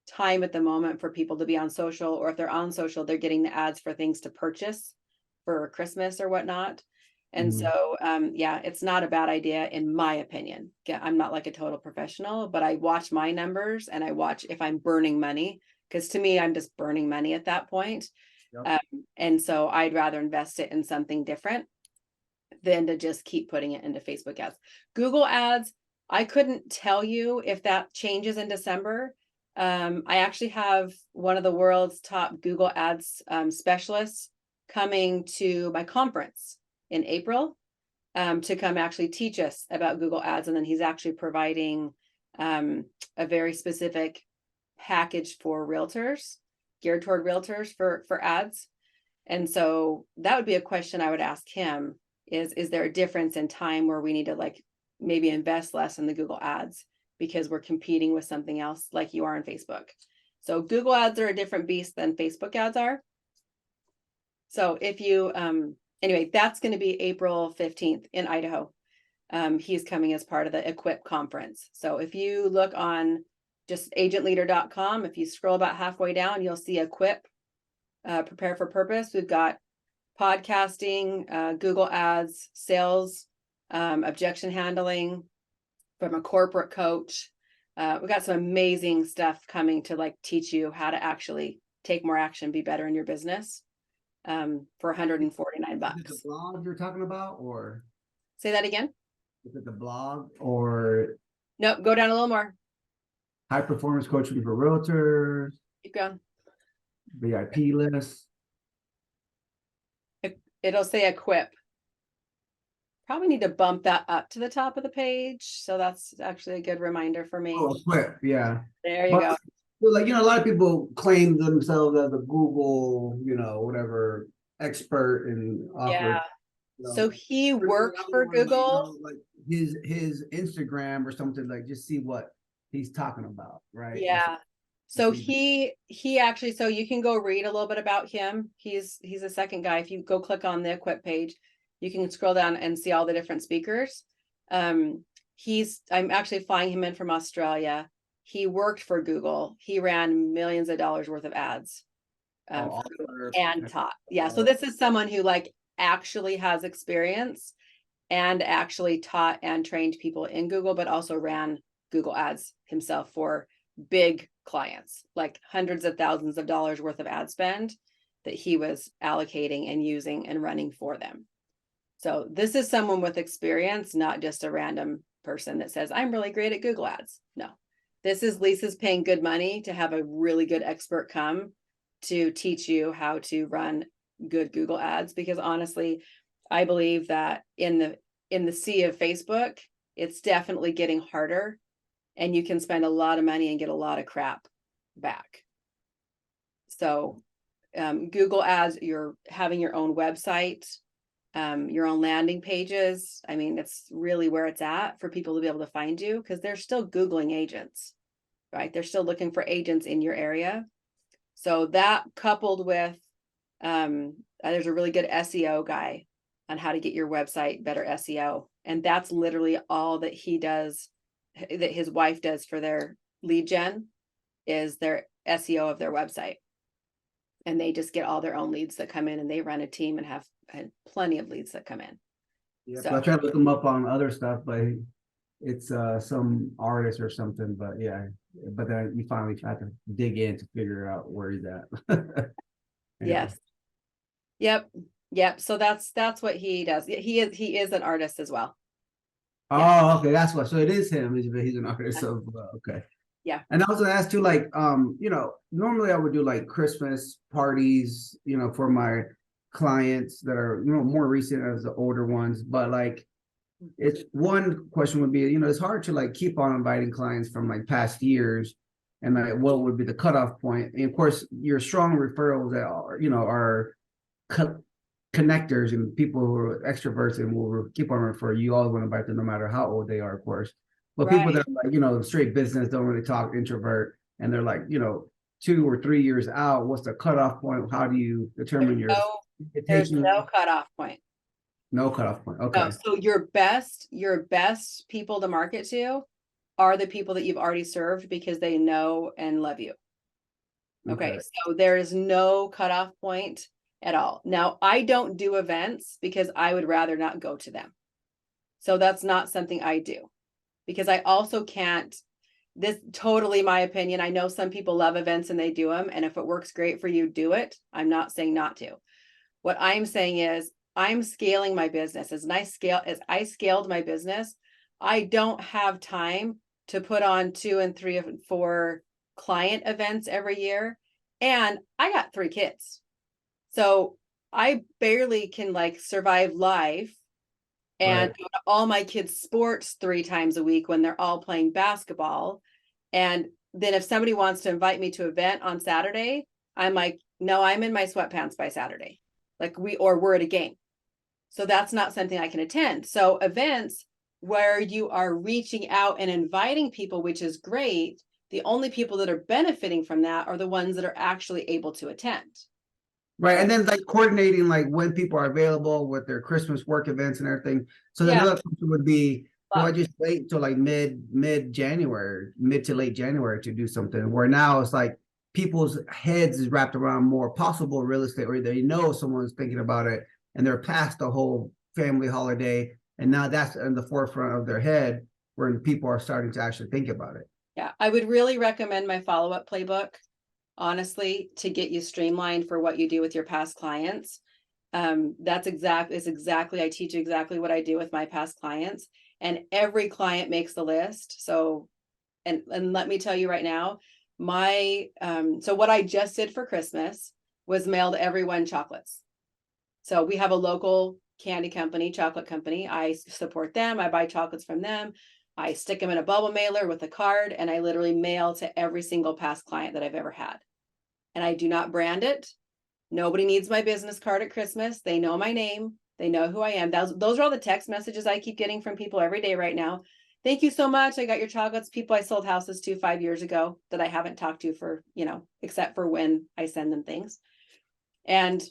time at the moment for people to be on social, or if they're on social, they're getting the ads for things to purchase for Christmas or whatnot. And so, yeah, it's not a bad idea in my opinion. I'm not like a total professional, but I watch my numbers and I watch if I'm burning money, because to me, I'm just burning money at that point. Yep. And so I'd rather invest it in something different than to just keep putting it into Facebook ads. Google ads, I couldn't tell you if that changes in December. I actually have one of the world's top Google ads specialists coming to my conference in April to come actually teach us about Google ads. And then he's actually providing a very specific package for realtors, geared toward realtors for ads. And so that would be a question I would ask him is there a difference in time where we need to like maybe invest less in the Google ads because we're competing with something else like you are on Facebook. So Google ads are a different beast than Facebook ads are. So if you, anyway, that's going to be April 15th in Idaho. He's coming as part of the Equip conference. So if you look on just agentleader.com, if you scroll about halfway down, you'll see Equip, Prepare for Purpose. We've got podcasting, Google ads, sales, objection handling from a corporate coach. We got some amazing stuff coming to like teach you how to actually take more action, be better in your business for 149 bucks. Is it the blog you're talking about, or Say that again. is it the blog or Nope, go down a little more. high performance coaching for realtors, Keep going. VIP list? It'll say Equip. Probably need to bump that up to the top of the page. So that's actually a good reminder for me. Oh, Equip, yeah. There you go. Like, a lot of people claim themselves as a Google, whatever expert and offer. Yeah. So he worked for Google. Like his Instagram or something, like just see what he's talking about, right? Yeah. So he actually, so you can go read a little bit about him. He's a second guy. If you go click on the Equip page, you can scroll down and see all the different speakers. I'm actually flying him in from Australia. He worked for Google. He ran millions of dollars worth of ads and taught. Yeah. So this is someone who like actually has experience and actually taught and trained people in Google, but also ran Google ads himself for big clients, like hundreds of thousands of dollars worth of ad spend that he was allocating and using and running for them. So this is someone with experience, not just a random person that says, I'm really great at Google ads. No, this is Lisa's paying good money to have a really good expert come to teach you how to run good Google ads. Because honestly, I believe that in the sea of Facebook, it's definitely getting harder and you can spend a lot of money and get a lot of crap back. So Google ads, you're having your own website, your own landing pages. I mean, it's really where it's at for people to be able to find you because they're still Googling agents, right? They're still looking for agents in your area. So that coupled with, there's a really good SEO guy on how to get your website better SEO. And that's literally all that he does, that his wife does for their lead gen is their SEO of their website. And they just get all their own leads that come in and they run a team and have plenty of leads that come in. Yeah, so I try to look them up on other stuff, but it's some artist or something, but yeah, but then you finally have to dig in to figure out where he's at. Yes. Yep. So that's what he does. He is an artist as well. Oh, okay, that's why. So it is him. He's an artist. So okay. Yeah. And I was gonna ask too, like, normally I would do like Christmas parties, for my clients that are, more recent as the older ones. But like, it's one question would be, it's hard to like keep on inviting clients from like past years, and like what would be the cutoff point? And of course, your strong referrals that are co- connectors and people who are extroverts and will keep on referring. You always want to invite them no matter how old they are, of course. But people Right. that are like, straight business, don't really talk, introvert, and they're like, 2 or 3 years out, what's the cutoff point? How do you determine There's taking no cutoff point. no cutoff point? No, Okay. so your best people to market to are the people that you've already served because they know and love you. Okay, so there is no cutoff point at all. Now, I don't do events because I would rather not go to them. So that's not something I do because I also can't, this totally my opinion. I know some people love events and they do them. And if it works great for you, do it. I'm not saying not to. What I'm saying is I'm scaling my business. As I scaled my business, I don't have time to put on 2 and 3 and 4 client events every year. And I got 3 kids. So I barely can like survive life and Right. go to all my kids' sports 3 times a week when they're all playing basketball. And then if somebody wants to invite me to an event on Saturday, I'm like, no, I'm in my sweatpants by Saturday. Like we're at a game. So that's not something I can attend. So events where you are reaching out and inviting people, which is great. The only people that are benefiting from that are the ones that are actually able to attend. Right. And then like coordinating like when people are available with their Christmas work events and everything. So Yeah. another question would be, do I just wait till like mid January, mid to late January to do something? Where now it's like people's heads is wrapped around more possible real estate, or they know someone's thinking about it and they're past the whole family holiday. And now that's in the forefront of their head where people are starting to actually think about it. Yeah. I would really recommend my follow-up playbook, honestly, to get you streamlined for what you do with your past clients. Exactly, I teach exactly what I do with my past clients, and every client makes the list. So, and let me tell you right now, so what I just did for Christmas was mailed everyone chocolates. So we have a local candy company, chocolate company. I support them. I buy chocolates from them. I stick them in a bubble mailer with a card, and I literally mail to every single past client that I've ever had. And I do not brand it. Nobody needs my business card at Christmas. They know my name. They know who I am. Those are all the text messages I keep getting from people every day right now. Thank you so much. I got your chocolates. People I sold houses to 5 years ago that I haven't talked to for, except for when I send them things. And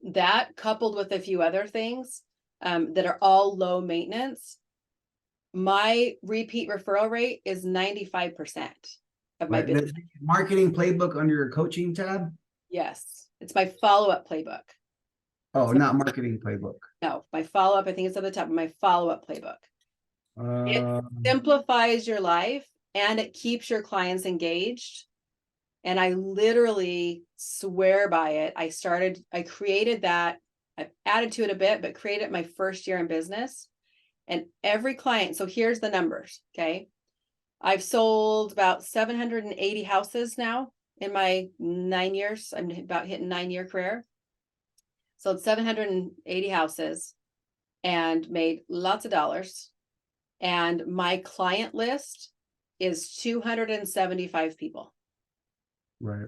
that coupled with a few other things that are all low maintenance, my repeat referral rate is 95% of my Right. business. The marketing playbook under your coaching tab. Yes, it's my follow-up playbook. Oh, So, not marketing playbook. no, my follow-up, I think it's at the top of my follow-up playbook. It Um, simplifies your life and it keeps your clients engaged. And I literally swear by it. I created that. I've added to it a bit, but created my first year in business. And every client, so here's the numbers, okay? I've sold about 780 houses now in my 9 years. I'm about hitting 9-year career. Sold 780 houses and made lots of dollars. And my client list is 275 people. right.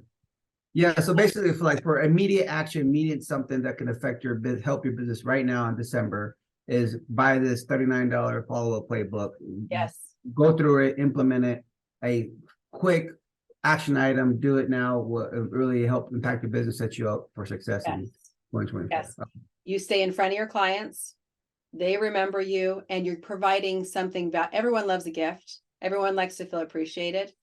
Yeah. So basically, for immediate action, immediate something that can affect your business, help your business right now in December, is buy this $39 follow-up playbook. Yes. Go through it, implement it. A quick action item, do it now will really help impact your business, set you up for success Yes. in 2024. Yes. You stay in front of your clients, they remember you, and you're providing something that everyone loves a gift. Everyone likes to feel appreciated,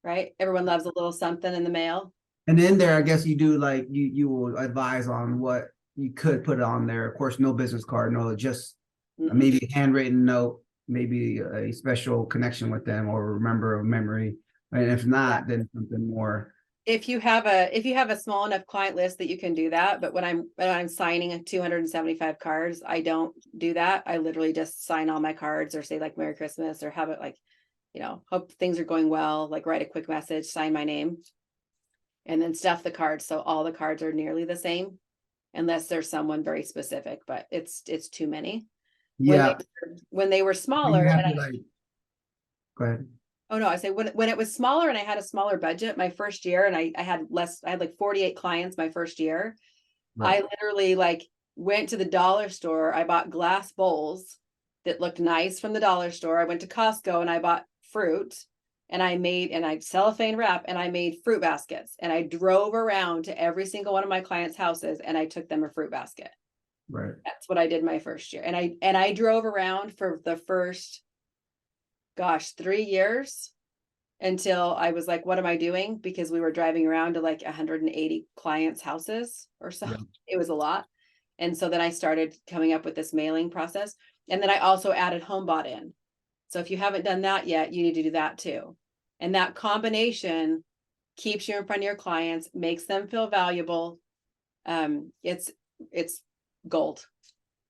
right? Everyone loves a little something in the mail. And in there, I guess you do like you will advise on what you could put on there. Of course, no business card, no, just maybe a handwritten note, maybe a special connection with them or remember a memory. And if not, then something more. If you have a small enough client list that you can do that, but when I'm signing 275 cards, I don't do that. I literally just sign all my cards or say like Merry Christmas or have it like hope things are going well, like write a quick message, sign my name, and then stuff the cards. So all the cards are nearly the same, unless there's someone very specific, but it's too many. Yeah. When they were You smaller, have and to like, go ahead. oh no, I say when it was smaller and I had a smaller budget my first year, and I had like 48 clients my first year. Right. I literally like went to the dollar store. I bought glass bowls that looked nice from the dollar store. I went to Costco and I bought fruit, and I cellophane wrap, and I made fruit baskets, and I drove around to every single one of my clients' houses and I took them a fruit basket. Right. That's what I did my first year. And I drove around for the first, 3 years, until I was like, what am I doing? Because we were driving around to like 180 clients' houses or so. Yeah. It was a lot. And so then I started coming up with this mailing process. And then I also added HomeBot in. So if you haven't done that yet, you need to do that too. And that combination keeps you in front of your clients, makes them feel valuable. It's gold.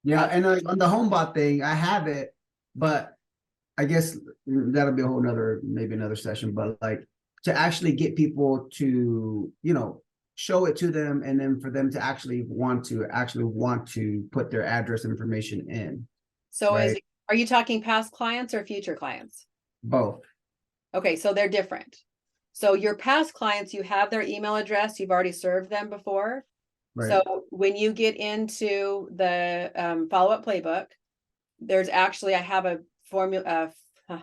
Yeah, and on the HomeBot thing, I have it, but I guess that'll be a whole nother, maybe another session, but like to actually get people to, show it to them, and then for them to actually want to put their address information in. So right? are you talking past clients or future clients? Both. Okay, so they're different. So your past clients, you have their email address, you've already served them before. Right. So when you get into the follow-up playbook, there's actually, I have a formula, I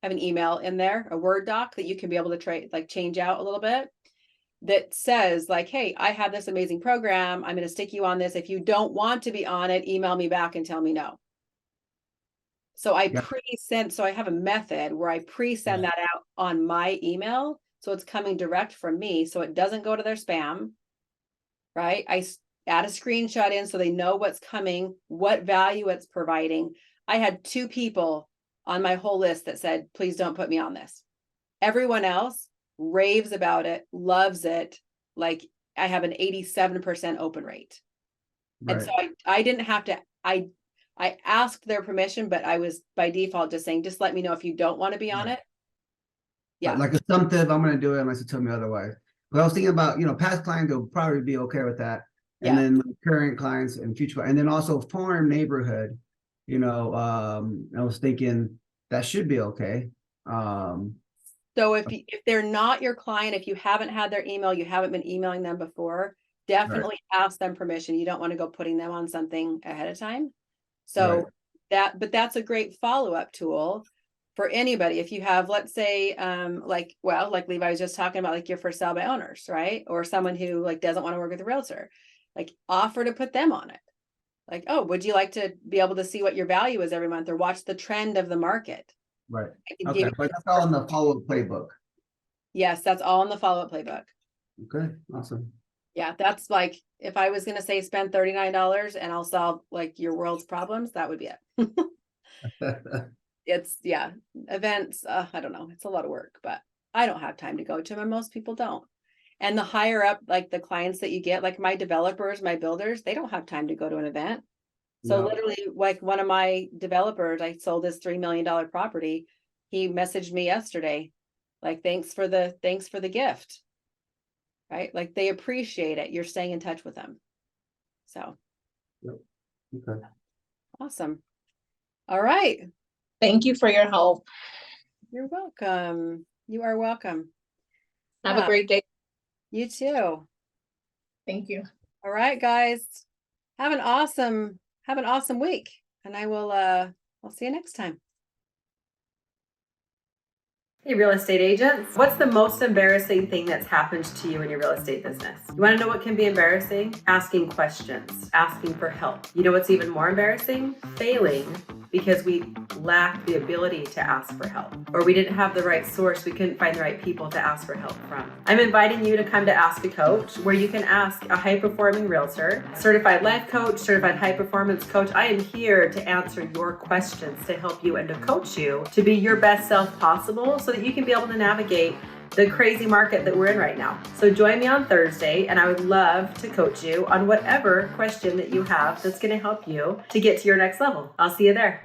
have an email in there, a Word doc that you can be able to change out a little bit, that says like, hey, I have this amazing program. I'm going to stick you on this. If you don't want to be on it, email me back and tell me no. So I have a method where I pre-send that out on my email. So it's coming direct from me. So it doesn't go to their spam, right? I add a screenshot in so they know what's coming, what value it's providing. I had 2 people on my whole list that said, please don't put me on this. Everyone else raves about it, loves it. Like I have an 87% open rate. Right. And so I didn't have to, I asked their permission, but I was by default just saying, just let me know if you don't want to be on it. Yeah. Like assumptive, I'm going to do it unless you tell me otherwise. But I was thinking about, past clients will probably be okay with that. And then current clients and future, and then also farm neighborhood, I was thinking that should be okay. So if they're not your client, if you haven't had their email, you haven't been emailing them before, definitely ask them permission. You don't want to go putting them on something ahead of time. So but that's a great follow-up tool for anybody. If you have, let's say, like Levi was just talking about, like your for sale by owners, right? Or someone who like doesn't want to work with a realtor, like offer to put them on it. Like, oh, would you like to be able to see what your value is every month, or watch the trend of the market? Right. Okay, but that's all in the follow-up playbook. Yes, that's all in the follow-up playbook. Okay, awesome. Yeah, that's like, if I was going to say spend $39 and I'll solve like your world's problems, that would be it. It's events. I don't know. It's a lot of work, but I don't have time to go to them, and most people don't. And the higher up, like the clients that you get, like my developers, my builders, they don't have time to go to an event. So literally, like one of my developers, I sold this $3 million property. He messaged me yesterday, like, thanks for the gift. Right? Like they appreciate it. You're staying in touch with them. So. Okay. Awesome. All right. Thank you for your help. You're welcome. You are welcome. Have a great day. You too. Thank you. All right, guys. Have an awesome week. And I'll see you next time. Hey, real estate agents. What's the most embarrassing thing that's happened to you in your real estate business? You want to know what can be embarrassing? Asking questions, asking for help. You know what's even more embarrassing? Failing because we lack the ability to ask for help, or we didn't have the right source. We couldn't find the right people to ask for help from. I'm inviting you to come to Ask a Coach, where you can ask a high-performing realtor, certified life coach, certified high-performance coach. I am here to answer your questions, to help you and to coach you to be your best self possible, so that you can be able to navigate the crazy market that we're in right now. So join me on Thursday, and I would love to coach you on whatever question that you have that's going to help you to get to your next level. I'll see you there.